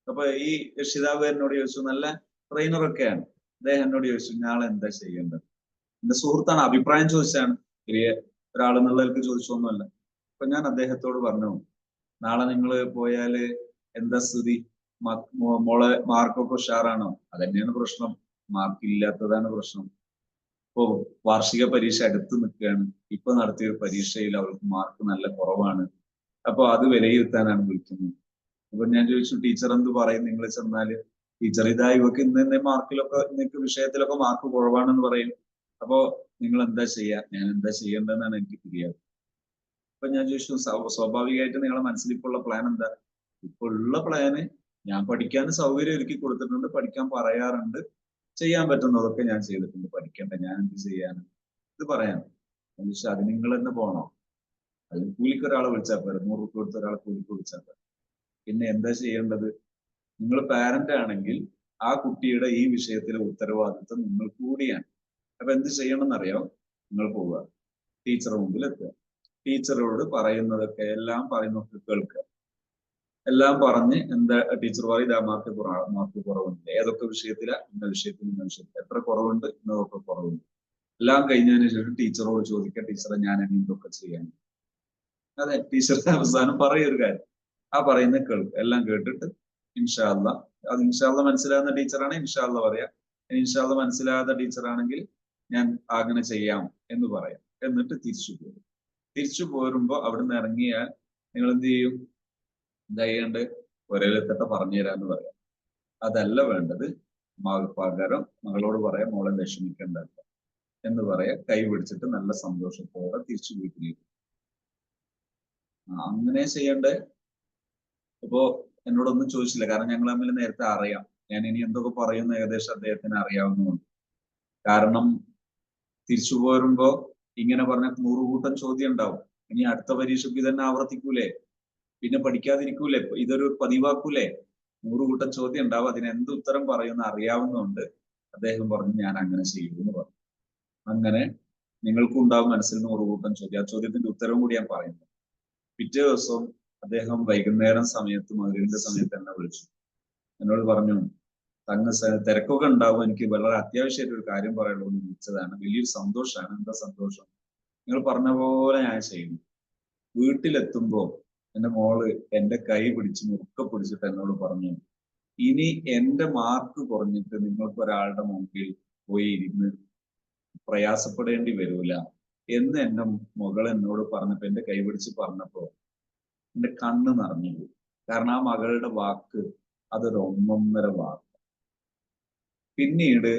അപ്പൊ ഈ രക്ഷിതാവ് എന്നോട് ചോദിച്ചു, നല്ല ട്രെയിനറൊക്കെയാണ് അദ്ദേഹം, എന്നോട് ചോദിച്ചു നാളെ എന്താ ചെയ്യേണ്ടത്. എന്റെ സുഹൃത്താണ്, അഭിപ്രായം ചോദിച്ചാണ്, വലിയ ഒരാളെന്നുള്ളവർക്ക് ചോദിച്ചൊന്നുമല്ല. അപ്പൊ ഞാൻ അദ്ദേഹത്തോട് പറഞ്ഞു, നാളെ നിങ്ങൾ പോയാല് എന്താ സ്ഥിതി? മോളെ മാർക്കൊക്കെ ഉഷാറാണോ? അതന്നെയാണ് പ്രശ്നം, മാർക്ക് ഇല്ലാത്തതാണ് പ്രശ്നം. ഇപ്പോ വാർഷിക പരീക്ഷ അടുത്ത് നിൽക്കുകയാണ്. ഇപ്പൊ നടത്തിയൊരു പരീക്ഷയിൽ അവൾക്ക് മാർക്ക് നല്ല കുറവാണ്. അപ്പൊ അത് വിലയിരുത്താനാണ് വിളിക്കുന്നത്. അപ്പൊ ഞാൻ ചോദിച്ചു, ടീച്ചർ എന്ത് പറയും നിങ്ങൾ ചെന്നാല്? ടീച്ചർ ഇതാ ഇവക്ക് ഇന്ന മാർക്കിലൊക്കെ, ഇന്നൊക്കെ വിഷയത്തിലൊക്കെ മാർക്ക് കുറവാണെന്ന് പറയും. അപ്പോ നിങ്ങൾ എന്താ ചെയ്യുക? ഞാൻ എന്താ ചെയ്യേണ്ടതെന്നാണ് എനിക്ക് തിരിയാറ്. അപ്പൊ ഞാൻ ചോദിച്ചു, സ്വാഭാവികമായിട്ട് നിങ്ങളുടെ മനസ്സിൽ ഇപ്പോൾ ഉള്ള പ്ലാൻ എന്താ? ഇപ്പൊ ഉള്ള പ്ലാന് ഞാൻ പഠിക്കാൻ സൗകര്യം ഒരുക്കി കൊടുത്തിട്ടുണ്ട്, പഠിക്കാൻ പറയാറുണ്ട്, ചെയ്യാൻ പറ്റുന്നതൊക്കെ ഞാൻ ചെയ്തിട്ടുണ്ട്. പഠിക്കട്ടെ, ഞാൻ എന്ത് ചെയ്യാൻ ഇത് പറയാൻ. പക്ഷെ അത് നിങ്ങൾ തന്നെ പോണോ? അതിന് കൂലിക്ക് ഒരാളെ വിളിച്ചാൽ പോരെ, 100 റുപ്യ കൊടുത്ത ഒരാളെ കൂലിക്ക് വിളിച്ചാൽ പോരെ. പിന്നെ എന്താ ചെയ്യേണ്ടത്? നിങ്ങൾ പാരന്റ് ആണെങ്കിൽ ആ കുട്ടിയുടെ ഈ വിഷയത്തിലെ ഉത്തരവാദിത്വം നിങ്ങൾ കൂടിയാണ്. അപ്പൊ എന്ത് ചെയ്യണം എന്നറിയോ? നിങ്ങൾ പോവുക, ടീച്ചറുടെ മുമ്പിൽ എത്തുക, ടീച്ചറോട് പറയുന്നതൊക്കെ എല്ലാം പറയുന്നതൊക്കെ കേൾക്കുക. എല്ലാം പറഞ്ഞ് എന്താ ടീച്ചർ പറയും, ഇതാ മാർക്ക് കുറവുണ്ട്, ഏതൊക്കെ വിഷയത്തിലാ? ഇന്ന വിഷയത്തിൽ, ഇന്ന വിഷയത്തിൽ എത്ര കുറവുണ്ട്, ഇന്നതൊക്കെ കുറവുണ്ട്. എല്ലാം കഴിഞ്ഞതിന് ശേഷം ടീച്ചറോട് ചോദിക്കുക, ടീച്ചറെ ഞാൻ ഇനി ഇതൊക്കെ ചെയ്യാൻ. അതെ, ടീച്ചറുടെ അവസാനം പറയൊരു കാര്യം, ആ പറയുന്ന കേൾക്കുക. എല്ലാം കേട്ടിട്ട് ഇൻഷാ അല്ലാ, അത് ഇൻഷാ അല്ലാ മനസ്സിലാകുന്ന ടീച്ചറാണ് ഇൻഷാ അല്ലാ പറയാം. ഇൻഷാ അല്ലാ മനസ്സിലാകാത്ത ടീച്ചറാണെങ്കിൽ ഞാൻ അങ്ങനെ ചെയ്യാം എന്ന് പറയാം. എന്നിട്ട് തിരിച്ചു പോരും. തിരിച്ചു പോരുമ്പോ അവിടുന്ന് ഇറങ്ങിയാൽ നിങ്ങൾ എന്ത് ചെയ്യും? ദയുണ്ട് ഒരേലെത്തട്ട പറഞ്ഞു തരാന്ന് പറയാം. അതല്ല വേണ്ടത്. പകരം മകളോട് പറയാം, മോളെ വിഷമിക്കണ്ട എന്ന് പറയാം. കൈ പിടിച്ചിട്ട് നല്ല സന്തോഷത്തോടെ തിരിച്ചു വീട്ടിലേക്ക്. അങ്ങനെ ചെയ്യണ്ടേ? ഇപ്പോ എന്നോടൊന്നും ചോദിച്ചില്ല, കാരണം ഞങ്ങൾ തമ്മിൽ നേരത്തെ അറിയാം. ഞാൻ ഇനി എന്തൊക്കെ പറയുന്ന ഏകദേശം അദ്ദേഹത്തിന് അറിയാവുന്നതുകൊണ്ട്. കാരണം തിരിച്ചു പോരുമ്പോ ഇങ്ങനെ പറഞ്ഞ 100 കൂട്ടം ചോദ്യം ഉണ്ടാവും. ഇനി അടുത്ത പരീക്ഷയ്ക്ക് ഇതന്നെ ആവർത്തിക്കൂലേ? പിന്നെ പഠിക്കാതിരിക്കൂലേ? ഇതൊരു പതിവാക്കൂലേ? 100 കൂട്ടം ചോദ്യം ഉണ്ടാവും. അതിന് എന്ത് ഉത്തരം പറയുമെന്ന് അറിയാവുന്നതുകൊണ്ട് അദ്ദേഹം പറഞ്ഞു ഞാൻ അങ്ങനെ ചെയ്യുമെന്ന് പറഞ്ഞു. അങ്ങനെ നിങ്ങൾക്കും ഉണ്ടാവും മനസ്സിൽ 100 കൂട്ടം ചോദ്യം. ആ ചോദ്യത്തിന്റെ ഉത്തരവും കൂടി ഞാൻ പറയുന്നു. പിറ്റേ ദിവസം അദ്ദേഹം വൈകുന്നേരം സമയത്ത്, മഗ്‌രിബിന്റെ സമയത്ത് എന്നെ വിളിച്ചു. എന്നോട് പറഞ്ഞു, തങ്ങ് തിരക്കൊക്കെ ഉണ്ടാവും, എനിക്ക് വളരെ അത്യാവശ്യമായിട്ട് ഒരു കാര്യം പറയണമെന്ന് വിളിച്ചതാണ്. വലിയൊരു സന്തോഷമാണ്. എന്താ സന്തോഷം? നിങ്ങൾ പറഞ്ഞ പോലെ ഞാൻ ചെയ്യുന്നു. വീട്ടിലെത്തുമ്പോ എന്റെ മോള് എന്റെ കൈ പിടിച്ച് മുറുക്കെ പിടിച്ചിട്ട് എന്നോട് പറഞ്ഞു, ഇനി എന്റെ മാർക്ക് കുറഞ്ഞിട്ട് നിങ്ങൾക്ക് ഒരാളുടെ മുമ്പിൽ പോയി ഇരുന്ന് പ്രയാസപ്പെടേണ്ടി വരൂല എന്ന് എന്റെ മകൾ എന്നോട് പറഞ്ഞപ്പോ, എന്റെ കൈ പിടിച്ച് പറഞ്ഞപ്പോ എന്റെ കണ്ണ് നിറഞ്ഞു പോയി. കാരണം ആ മകളുടെ വാക്ക് അതൊരു ഒന്നൊന്നര വാക്ക്. പിന്നീട്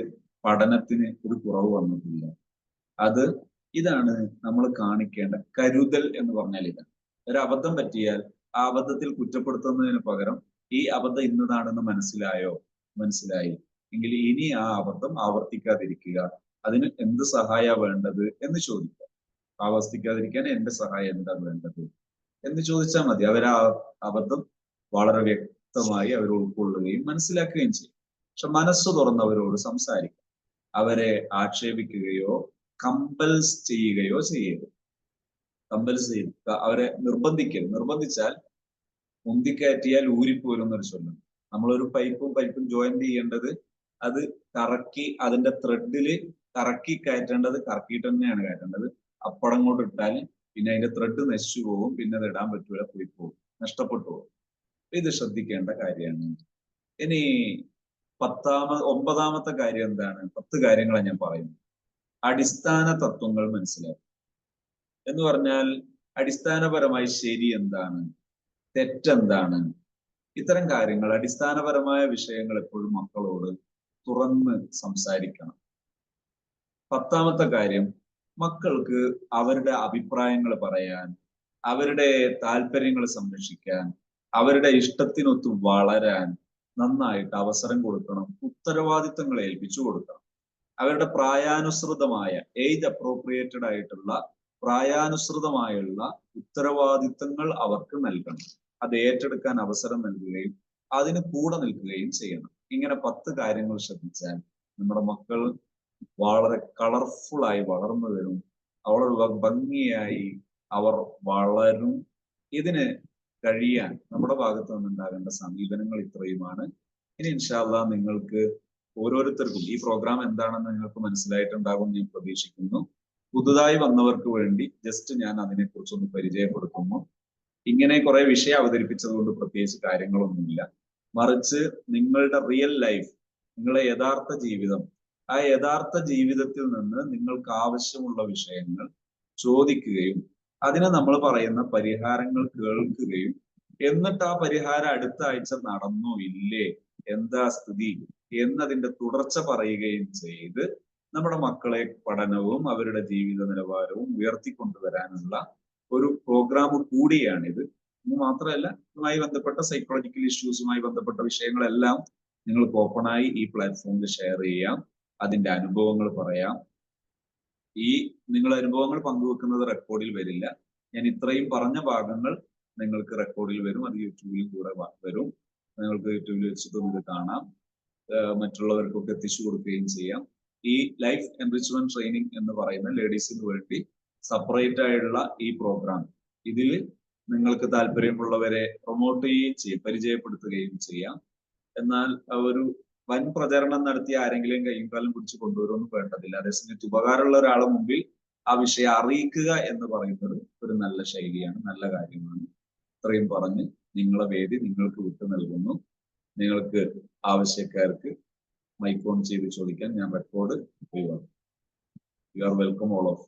പഠനത്തിന് ഒരു കുറവ് വന്നിട്ടില്ല. അത് ഇതാണ് നമ്മൾ കാണിക്കേണ്ട കരുതൽ എന്ന് പറഞ്ഞാൽ. ഇതാണ് ഒരു അബദ്ധം പറ്റിയാൽ ആ അബദ്ധത്തിൽ കുറ്റപ്പെടുത്തുന്നതിന് പകരം ഈ അബദ്ധം ഇന്നതാണെന്ന് മനസ്സിലായോ? മനസ്സിലായി എങ്കിൽ ഇനി ആ അബദ്ധം ആവർത്തിക്കാതിരിക്കുക. അതിന് എന്ത് സഹായ വേണ്ടത് എന്ന് ചോദിക്കുക. ആവർത്തിക്കാതിരിക്കാൻ എന്റെ സഹായം എന്താ വേണ്ടത് എന്ന് ചോദിച്ചാൽ മതി. അവർ ആ അബദ്ധം വളരെ വ്യക്തമായി അവർ ഉൾക്കൊള്ളുകയും മനസ്സിലാക്കുകയും ചെയ്യും. പക്ഷെ മനസ്സ് തുറന്നവരോട് സംസാരിക്കും. അവരെ ആക്ഷേപിക്കുകയോ കമ്പൽസ് ചെയ്യുകയോ ചെയ്യരുത്. കമ്പൽസ് ചെയ്ത് അവരെ നിർബന്ധിക്കരുത്. നിർബന്ധിച്ചാൽ മുന്തിക്കയറ്റിയാൽ ഊരിപ്പോരും എന്നൊരു ചൊല്ലുണ്ട്. നമ്മളൊരു പൈപ്പും ജോയിന്റ് ചെയ്യേണ്ടത് അത് കറക്കി അതിന്റെ ത്രെഡില് കറക്കി കയറ്റേണ്ടത് കറക്കിയിട്ട് തന്നെയാണ് കയറ്റേണ്ടത്. അപ്പടം കൊണ്ട് ഇട്ടാൽ പിന്നെ അതിന്റെ ത്രെഡ് നശിച്ചു പോകും, പിന്നെ അത് ഇടാൻ പറ്റൂല, പോയി പോകും, നഷ്ടപ്പെട്ടു പോകും. ഇത് ശ്രദ്ധിക്കേണ്ട കാര്യമാണ്. ഇനി 9ാമത്തെ കാര്യം എന്താണ്? 10 കാര്യങ്ങളാണ് ഞാൻ പറയുന്നത്. അടിസ്ഥാന തത്വങ്ങൾ മനസ്സിലാക്കുക എന്ന് പറഞ്ഞാൽ അടിസ്ഥാനപരമായി ശരി എന്താണ്, തെറ്റെന്താണ്, ഇത്തരം കാര്യങ്ങൾ, അടിസ്ഥാനപരമായ വിഷയങ്ങൾ എപ്പോഴും മക്കളോട് തുറന്ന് സംസാരിക്കണം. 10ാമത്തെ കാര്യം, മക്കൾക്ക് അവരുടെ അഭിപ്രായങ്ങൾ പറയാൻ, അവരുടെ താല്പര്യങ്ങൾ സംരക്ഷിക്കാൻ, അവരുടെ ഇഷ്ടത്തിനൊത്ത് വളരാൻ നന്നായിട്ട് അവസരം കൊടുക്കണം. ഉത്തരവാദിത്തങ്ങൾ ഏൽപ്പിച്ചു കൊടുക്കണം. അവരുടെ പ്രായാനുസൃതമായ ഏജ് അപ്രോപ്രിയേറ്റഡ് ആയിട്ടുള്ള പ്രായാനുസൃതമായുള്ള ഉത്തരവാദിത്തങ്ങൾ അവർക്ക് നൽകണം. അത് ഏറ്റെടുക്കാൻ അവസരം നൽകുകയും അതിന് കൂടെ നിൽക്കുകയും ചെയ്യണം. ഇങ്ങനെ 10 കാര്യങ്ങൾ ശ്രദ്ധിച്ചാൽ നമ്മുടെ മക്കൾ വളരെ കളർഫുൾ ആയി വളർന്നു വരും. വളരെ ഭംഗിയായി അവർ വളരും. ഇതിന് കഴിയാൻ നമ്മുടെ ഭാഗത്ത് നിന്നുണ്ടാകേണ്ട സമീപനങ്ങൾ ഇത്രയുമാണ്. ഇനി ഇൻഷാ അല്ലാഹ് നിങ്ങൾക്ക് ഓരോരുത്തർക്കും ഈ പ്രോഗ്രാം എന്താണെന്ന് നിങ്ങൾക്ക് മനസ്സിലായിട്ടുണ്ടാകും ഞാൻ പ്രതീക്ഷിക്കുന്നു. പുതുതായി വന്നവർക്ക് വേണ്ടി ജസ്റ്റ് ഞാൻ അതിനെക്കുറിച്ചൊന്ന് പരിചയപ്പെടുത്തുന്നു. ഇങ്ങനെ കുറെ വിഷയം അവതരിപ്പിച്ചത് കൊണ്ട് പ്രത്യേകിച്ച് കാര്യങ്ങളൊന്നുമില്ല. മറിച്ച് നിങ്ങളുടെ റിയൽ ലൈഫ്, നിങ്ങളുടെ യഥാർത്ഥ ജീവിതം, ആ യഥാർത്ഥ ജീവിതത്തിൽ നിന്ന് നിങ്ങൾക്ക് ആവശ്യമുള്ള വിഷയങ്ങൾ ചോദിക്കുകയും അതിന് നമ്മൾ പറയുന്ന പരിഹാരങ്ങൾ കേൾക്കുകയും എന്നിട്ട് ആ പരിഹാരം അടുത്ത ആഴ്ച നടന്നോ ഇല്ലേ, എന്താ സ്ഥിതി എന്നതിന്റെ തുടർച്ച പറയുകയും ചെയ്ത് നമ്മുടെ മക്കളെ പഠനവും അവരുടെ ജീവിത നിലവാരവും ഉയർത്തിക്കൊണ്ടുവരാനുള്ള ഒരു പ്രോഗ്രാം കൂടിയാണിത്. ഇത് മാത്രമല്ല, ഇതുമായി ബന്ധപ്പെട്ട സൈക്കോളജിക്കൽ ഇഷ്യൂസുമായി ബന്ധപ്പെട്ട വിഷയങ്ങളെല്ലാം നിങ്ങൾക്ക് ഓപ്പണായി ഈ പ്ലാറ്റ്ഫോമിൽ ഷെയർ ചെയ്യാം. അതിന്റെ അനുഭവങ്ങൾ പറയാം. ഈ നിങ്ങൾ അനുഭവങ്ങൾ പങ്കുവെക്കുന്നത് റെക്കോർഡിൽ വരില്ല. ഞാൻ ഇത്രയും പറഞ്ഞ ഭാഗങ്ങൾ നിങ്ങൾക്ക് റെക്കോർഡിൽ വരും. അത് യൂട്യൂബിലും കൂടെ വരും. നിങ്ങൾക്ക് യൂട്യൂബിൽ വെച്ചിട്ടും ഇത് കാണാം. മറ്റുള്ളവർക്കൊക്കെ എത്തിച്ചു കൊടുക്കുകയും ചെയ്യാം. ഈ ലൈഫ് എൻറിച്ച്മെന്റ് ട്രെയിനിങ് എന്ന് പറയുന്ന ലേഡീസിന് വേണ്ടി സെപ്പറേറ്റ് ആയിട്ടുള്ള ഈ പ്രോഗ്രാം, ഇതിൽ നിങ്ങൾക്ക് താല്പര്യമുള്ളവരെ പ്രൊമോട്ട് ചെയ്യുകയും ചെയ്യും, പരിചയപ്പെടുത്തുകയും ചെയ്യാം. എന്നാൽ ഒരു വൻ പ്രചരണം നടത്തി ആരെങ്കിലും കയ്യും കാലം പിടിച്ച് കൊണ്ടുവരുമെന്ന് വേണ്ടതില്ല. അതേസമയത്ത് ഉപകാരമുള്ള ഒരാളെ മുമ്പിൽ ആ വിഷയം അറിയിക്കുക എന്ന് പറയുന്നത് ഒരു നല്ല ശൈലിയാണ്, നല്ല കാര്യമാണ്. ഇത്രയും പറഞ്ഞ് നിങ്ങളെ വേദി നിങ്ങൾക്ക് വിട്ടു നൽകുന്നു. നിങ്ങൾക്ക് ആവശ്യക്കാർക്ക് മൈക്ക് ഓൺ ചെയ്ത് ചോദിക്കാൻ ഞാൻ റെക്കോർഡ് ചെയ്യുന്നു. You are welcome all of U.